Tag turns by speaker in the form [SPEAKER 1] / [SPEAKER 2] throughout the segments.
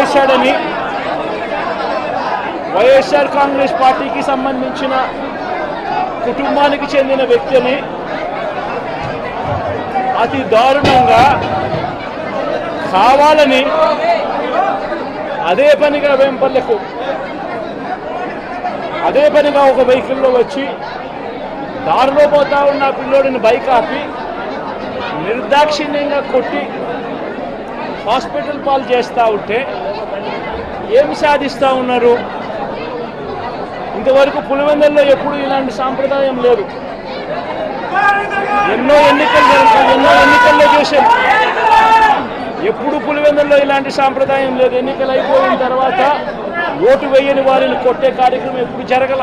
[SPEAKER 1] చేశాడని వైఎస్ఆర్ కాంగ్రెస్ పార్టీకి సంబంధించిన కుటుంబానికి చెందిన వ్యక్తిని అతి దారుణంగా కావాలని అదే పనిగా వేంపల్లెకు అదే పనిగా ఒక వెహికల్లో వచ్చి దారిలో పోతా ఉన్న పిల్లోడిని బైక్ ఆపి నిర్దాక్షిణ్యంగా కొట్టి హాస్పిటల్ పాలు చేస్తూ ఉంటే ఏమి సాధిస్తూ ఉన్నారు? ఇంతవరకు పులివెందుల్లో ఎప్పుడు ఇలాంటి సాంప్రదాయం లేదు. ఎన్నో ఎన్నికల్లో చేశాం, ఎప్పుడు పులివెందుల్లో ఇలాంటి సాంప్రదాయం లేదు. ఎన్నికలు అయిపోయిన తర్వాత ఓటు వేయని వారిని కొట్టే కార్యక్రమం ఎప్పుడు జరగల.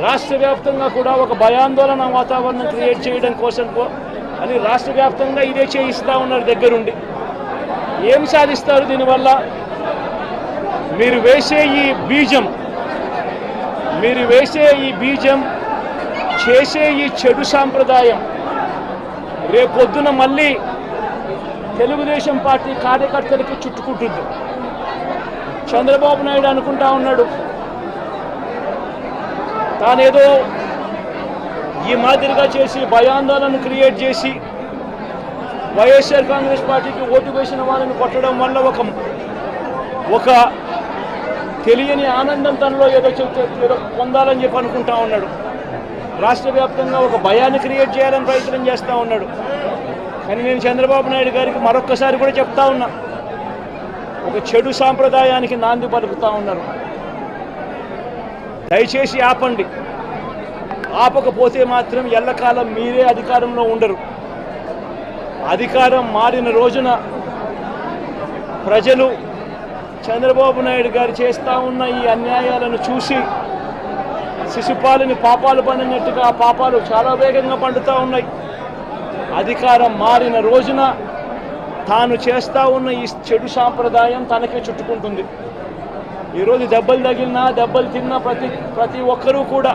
[SPEAKER 1] రాష్ట్ర వ్యాప్తంగా కూడా ఒక భయాందోళన వాతావరణం క్రియేట్ చేయడం కోసం అని రాష్ట్ర వ్యాప్తంగా ఇదే చేయిస్తూ ఉన్నారు దగ్గరుండి. ఏం సాధిస్తారు దీనివల్ల? మీరు వేసే ఈ బీజం చేసే ఈ చెడు సాంప్రదాయం రేపొద్దున మళ్ళీ తెలుగుదేశం పార్టీ కార్యకర్తలకి చుట్టుకుంటుంది. చంద్రబాబు నాయుడు అనుకుంటా ఉన్నాడు తానేదో ఈ మాదిరిగా చేసి భయాందోళన క్రియేట్ చేసి వైఎస్ఆర్ కాంగ్రెస్ పార్టీకి ఓటు వేసిన వాళ్ళని కొట్టడం వల్ల ఒక తెలియని ఆనందం తనలో ఏదో పొందాలని చెప్పి అనుకుంటా ఉన్నాడు. రాష్ట్ర వ్యాప్తంగా ఒక భయాన్ని క్రియేట్ చేయాలని ప్రయత్నం చేస్తూ ఉన్నాడు. కానీ నేను చంద్రబాబు నాయుడు గారికి మరొక్కసారి కూడా చెప్తా ఉన్నా, ఒక చెడు సాంప్రదాయానికి నాంది పలుకుతూ ఉన్నారు. దయచేసి ఆపండి. ఆపకపోతే మాత్రం ఎల్లకాలం మీరే అధికారంలో ఉండరు. అధికారం మారిన రోజున ప్రజలు చంద్రబాబు నాయుడు గారు చేస్తూ ఉన్న ఈ అన్యాయాలను చూసి శిశుపాలని పాపాలు పండినట్టుగా ఆ పాపాలు చాలా వేగంగా పండుతూ ఉన్నాయి. అధికారం మారిన రోజున తాను చేస్తూ ఉన్న ఈ చెడు సాంప్రదాయం తనకే చుట్టుకుంటుంది. ఈరోజు దెబ్బలు తగిలినా దెబ్బలు తిన్నా ప్రతి ఒక్కరూ కూడా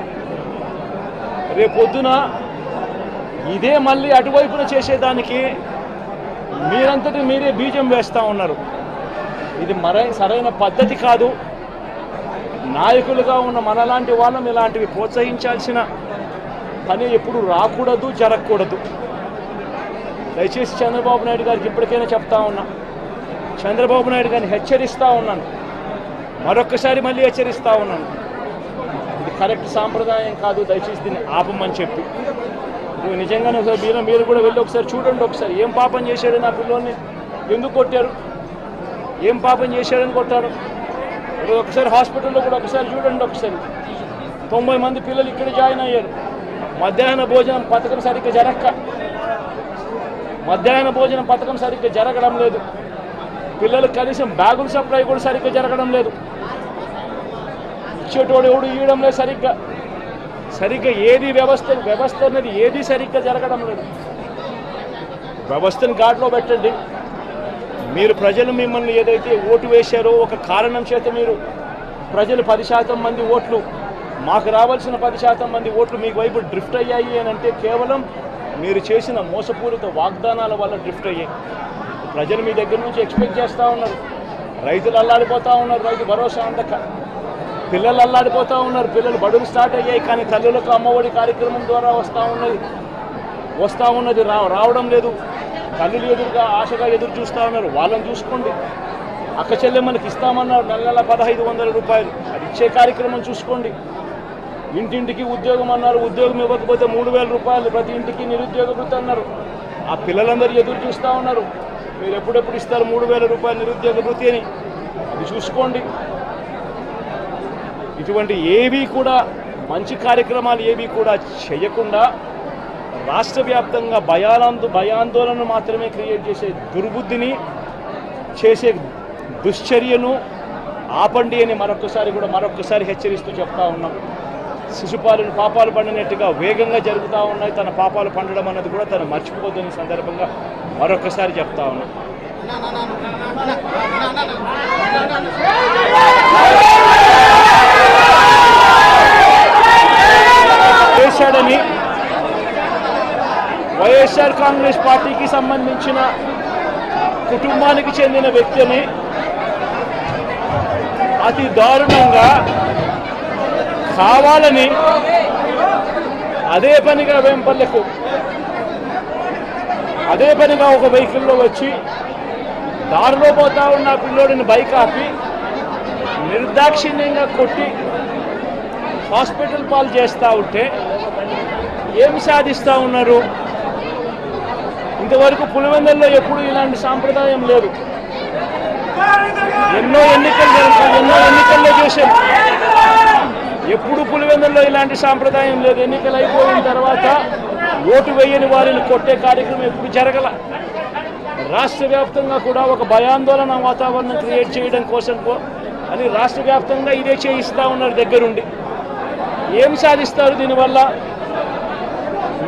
[SPEAKER 1] రేపొద్దున ఇదే మళ్ళీ అటువైపున చేసేదానికి మీరంతటి మీరే బీజం వేస్తూ ఉన్నారు. ఇది సరైన పద్ధతి కాదు. నాయకులుగా ఉన్న మనలాంటి వాళ్ళం ఇలాంటివి ప్రోత్సహించాల్సిన పని ఎప్పుడు రాకూడదు, జరగకూడదు. దయచేసి చంద్రబాబు నాయుడు గారికి ఇప్పటికైనా చెప్తా ఉన్నా, చంద్రబాబు నాయుడు గారిని హెచ్చరిస్తూ ఉన్నాను, మరొక్కసారి మళ్ళీ హెచ్చరిస్తూ ఉన్నాను. ఇది కరెక్ట్ సాంప్రదాయం కాదు, దయచేసి దీన్ని ఆపమని చెప్పి. నిజంగానే ఒకసారి మీరు కూడా వెళ్ళి ఒకసారి చూడండి. ఒకసారి ఏం పాపం చేశాడు నా పిల్లోని, ఎందుకు కొట్టారు, ఏం పాపం చేశాడని కొట్టారు. ఒకసారి హాస్పిటల్లో కూడా ఒకసారి చూడండి. ఒకసారి 90 మంది పిల్లలు ఇక్కడ జాయిన్ అయ్యారు. మధ్యాహ్న భోజనం పథకం సరిగ్గా జరగడం లేదు. పిల్లలకు కనీసం బ్యాగుల సప్లై కూడా సరిగ్గా జరగడం లేదు. ఇచ్చేటోడు ఎవడు ఇవ్వడం లేదు సరిగ్గా ఏది వ్యవస్థ అనేది ఏది సరిగ్గా జరగడం లేదు. వ్యవస్థను గాడిలో పెట్టండి. మీరు ప్రజలు మిమ్మల్ని ఏదైతే ఓటు వేశారో ఒక కారణం చేత మీరు ప్రజలు 10% మంది ఓట్లు, మాకు రావాల్సిన 10% మంది ఓట్లు మీకు వైపు డ్రిఫ్ట్ అయ్యాయి అని అంటే కేవలం మీరు చేసిన మోసపూరిత వాగ్దానాల వల్ల డ్రిఫ్ట్ అయ్యాయి. ప్రజలు మీ దగ్గర నుంచి ఎక్స్పెక్ట్ చేస్తూ ఉన్నారు. రైతులు అల్లాడిపోతూ ఉన్నారు, రైతు భరోసా అందక. పిల్లలు అల్లాడిపోతూ ఉన్నారు, పిల్లలు బడులు స్టార్ట్ అయ్యాయి, కానీ తల్లులకు అమ్మఒడి కార్యక్రమం ద్వారా వస్తూ ఉన్నది రావడం లేదు. తల్లులు ఎదురుగా ఆశగా ఎదురు చూస్తూ ఉన్నారు. వాళ్ళని చూసుకోండి. అక్క చెల్లెమ్మలకి ఇస్తామన్నారు నెల 1500 రూపాయలు, అది ఇచ్చే కార్యక్రమం చూసుకోండి. ఇంటింటికి ఉద్యోగం అన్నారు, ఉద్యోగం ఇవ్వకపోతే 3000 రూపాయలు ప్రతి ఇంటికి నిరుద్యోగ వృత్తి అన్నారు. ఆ పిల్లలందరూ ఎదురు చూస్తూ ఉన్నారు, మీరు ఎప్పుడెప్పుడు ఇస్తారు 3000 రూపాయలు నిరుద్యోగ వృత్తి అని. అది చూసుకోండి. ఇటువంటి ఏవి కూడా మంచి కార్యక్రమాలు ఏవి కూడా చేయకుండా రాష్ట్ర వ్యాప్తంగా భయాందోళన మాత్రమే క్రియేట్ చేసే దుర్బుద్ధిని చేసే దుశ్చర్యను ఆపండి అని మరొక్కసారి హెచ్చరిస్తూ చెప్తా ఉన్నాం. శిశుపాలను పాపాలు పండినట్టుగా వేగంగా జరుగుతూ ఉన్నాయి. తన పాపాలు పండడం అన్నది కూడా తను మర్చిపోద్దని సందర్భంగా మరొక్కసారి చెప్తా ఉన్నాం. చేశాడని వైఎస్ఆర్ కాంగ్రెస్ పార్టీకి సంబంధించిన కుటుంబానికి చెందిన వ్యక్తిని అతి దారుణంగా కావాలని అదే పనిగా వేంపల్లెకు అదే పనిగా ఒక వెహికల్లో వచ్చి దారిలో పోతా ఉన్న పిల్లోడిని బైక్ ఆపి నిర్దాక్షిణ్యంగా కొట్టి హాస్పిటల్ పాలు చేస్తూ ఉంటే ఏమి సాధిస్తూ ఉన్నారు? ఇంతవరకు పులివెందుల్లో ఎప్పుడు ఇలాంటి సాంప్రదాయం లేదు. ఎన్నో ఎన్నికల్లో చూసాం, ఎప్పుడు పులివెందుల్లో ఇలాంటి సాంప్రదాయం లేదు. ఎన్నికలు అయిపోయిన తర్వాత ఓటు వేయని వారిని కొట్టే కార్యక్రమం ఎప్పుడు జరగల. రాష్ట్ర వ్యాప్తంగా కూడా ఒక భయాందోళన వాతావరణం క్రియేట్ చేయడం కోసం అని రాష్ట్ర వ్యాప్తంగా ఇదే చేయిస్తూ ఉన్నారు దగ్గరుండి. ఏం సాధిస్తారు దీనివల్ల?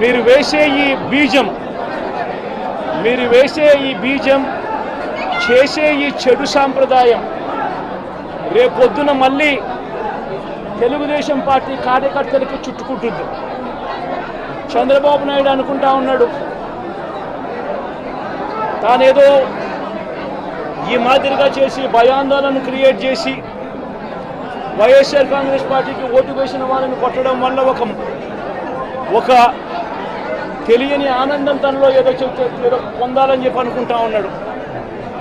[SPEAKER 1] మీరు వేసే ఈ బీజం చేసే ఈ చెడు సాంప్రదాయం రేపొద్దున మళ్ళీ తెలుగుదేశం పార్టీ కార్యకర్తలకి చుట్టుకుంటుంది. చంద్రబాబు నాయుడు అనుకుంటా ఉన్నాడు తానేదో ఈ మాదిరిగా చేసి భయాందోళన క్రియేట్ చేసి వైఎస్ఆర్ కాంగ్రెస్ పార్టీకి ఓటు వేసిన వాళ్ళని కొట్టడం వల్ల ఒక తెలియని ఆనందం తనలో ఏదో పొందాలని చెప్పి అనుకుంటా ఉన్నాడు.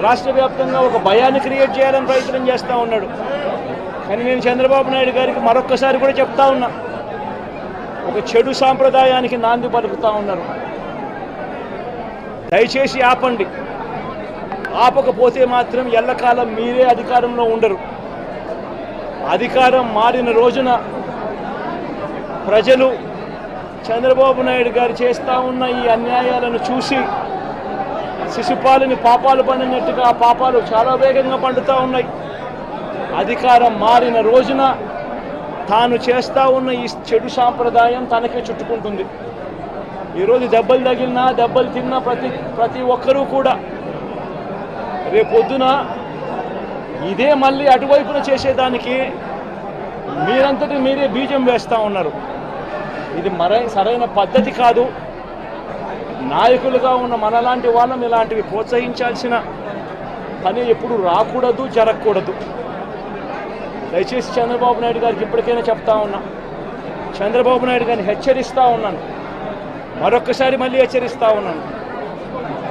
[SPEAKER 1] రాష్ట్ర వ్యాప్తంగా ఒక భయాన్ని క్రియేట్ చేయాలని ప్రయత్నం చేస్తూ ఉన్నాడు. కానీ నేను చంద్రబాబు నాయుడు గారికి మరొక్కసారి కూడా చెప్తా ఉన్నా, ఒక చెడు సాంప్రదాయానికి నాంది పలుకుతూ ఉన్నారు. దయచేసి ఆపండి. ఆపకపోతే మాత్రం ఎల్లకాలం మీరే అధికారంలో ఉండరు. అధికారం మారిన రోజున ప్రజలు చంద్రబాబు నాయుడు గారు చేస్తూ ఉన్న ఈ అన్యాయాలను చూసి శిశుపాలని పాపాలు పండినట్టుగా ఆ పాపాలు చాలా వేగంగా పండుతూ ఉన్నాయి. అధికారం మారిన రోజున తాను చేస్తూ ఉన్న ఈ చెడు సాంప్రదాయం తనకే చుట్టుకుంటుంది. ఈరోజు దెబ్బలు తగిలినా దెబ్బలు తిన్నా ప్రతి ఒక్కరూ కూడా రేపొద్దున ఇదే మళ్ళీ అటువైపున చేసేదానికి మీరంతటి మీరే బీజం వేస్తూ ఉన్నారు. ఇది సరైన పద్ధతి కాదు. నాయకులుగా ఉన్న మనలాంటి వాళ్ళని ఇలాంటివి ప్రోత్సహించాల్సిన పని ఎప్పుడు రాకూడదు, జరగకూడదు. దయచేసి చంద్రబాబు నాయుడు గారికి ఇప్పటికైనా చెప్తా ఉన్నా, చంద్రబాబు నాయుడు గారిని హెచ్చరిస్తూ ఉన్నాను, మరొక్కసారి మళ్ళీ హెచ్చరిస్తూ ఉన్నాను,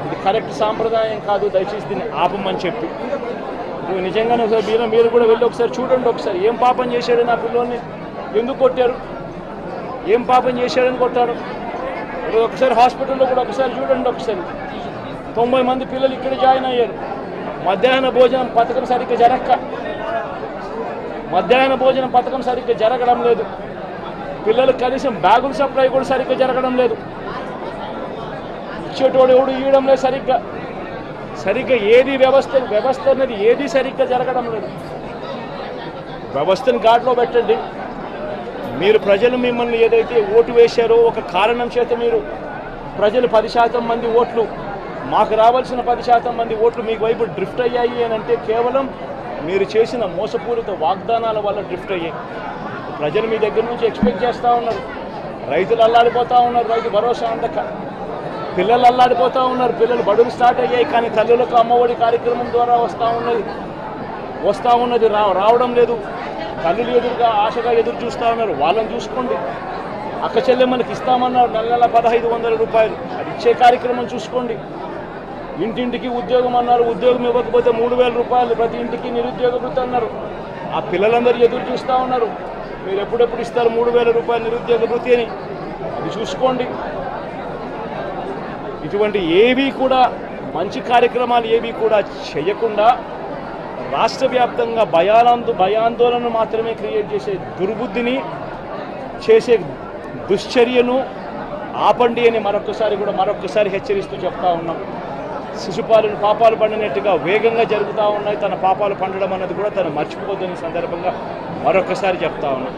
[SPEAKER 1] ఇది కరెక్ట్ సాంప్రదాయం కాదు, దయచేసి దీన్ని ఆపమని చెప్పి. నిజంగానే ఒకసారి మీరు కూడా వెళ్ళి ఒకసారి చూడండి. ఒకసారి ఏం పాపం చేశాడు నా పిల్లోని, ఎందుకు కొట్టారు, ఏం పాపం చేశాడని కొట్టారు. ఒకసారి హాస్పిటల్లో కూడా ఒకసారి చూడండి. ఒకసారి 90 మంది పిల్లలు ఇక్కడ జాయిన్ అయ్యారు. మధ్యాహ్న భోజనం పథకం సరిగ్గా జరగడం లేదు. పిల్లలకు కనీసం బ్యాగుల సప్లై కూడా సరిగ్గా జరగడం లేదు. ఇచ్చేటోడు ఎవడు ఇవ్వడం లేదు సరిగ్గా ఏది వ్యవస్థ అనేది ఏది సరిగ్గా జరగడం లేదు. వ్యవస్థను గాడిలో పెట్టండి. మీరు ప్రజలు మిమ్మల్ని ఏదైతే ఓటు వేశారో ఒక కారణం చేత మీరు ప్రజలు 10% మంది ఓట్లు, మాకు రావాల్సిన 10% మంది ఓట్లు మీకు వైపు డ్రిఫ్ట్ అయ్యాయి అని అంటే కేవలం మీరు చేసిన మోసపూరిత వాగ్దానాల వల్ల డ్రిఫ్ట్ అయ్యాయి. ప్రజలు మీ దగ్గర నుంచి ఎక్స్పెక్ట్ చేస్తూ ఉన్నారు. రైతులు అల్లాడిపోతూ ఉన్నారు, రైతు భరోసా అందక. పిల్లలు అల్లాడిపోతూ ఉన్నారు, పిల్లలు బడులు స్టార్ట్ అయ్యాయి, కానీ తల్లులకు అమ్మఒడి కార్యక్రమం ద్వారా వస్తూ ఉన్నది రావడం లేదు. తల్లులు ఎదురుగా ఆశగా ఎదురు చూస్తూ ఉన్నారు. వాళ్ళని చూసుకోండి. అక్క చెల్లెమ్మలకి ఇస్తామన్నారు నెల 1500 రూపాయలు, అది ఇచ్చే కార్యక్రమం చూసుకోండి. ఇంటింటికి ఉద్యోగం అన్నారు, ఉద్యోగం ఇవ్వకపోతే 3000 రూపాయలు ప్రతి ఇంటికి నిరుద్యోగ వృత్తి అన్నారు. ఆ పిల్లలందరూ ఎదురు చూస్తూ ఉన్నారు, మీరు ఎప్పుడెప్పుడు ఇస్తారు 3000 రూపాయలు నిరుద్యోగ వృత్తి అని. అది చూసుకోండి. ఇటువంటి ఏవి కూడా మంచి కార్యక్రమాలు ఏవి కూడా చేయకుండా రాష్ట్ర వ్యాప్తంగా భయాందోళన మాత్రమే క్రియేట్ చేసే దుర్బుద్ధిని చేసే దుశ్చర్యను ఆపండి అని మరొకసారి హెచ్చరిస్తూ చెప్తా ఉన్నాం. శిశుపాలను పాపాలు పండినట్టుగా వేగంగా జరుగుతూ ఉన్నాయి. తన పాపాలు పండడం అన్నది కూడా తను మర్చిపోద్దని సందర్భంగా మరొకసారి చెప్తా ఉన్నాం.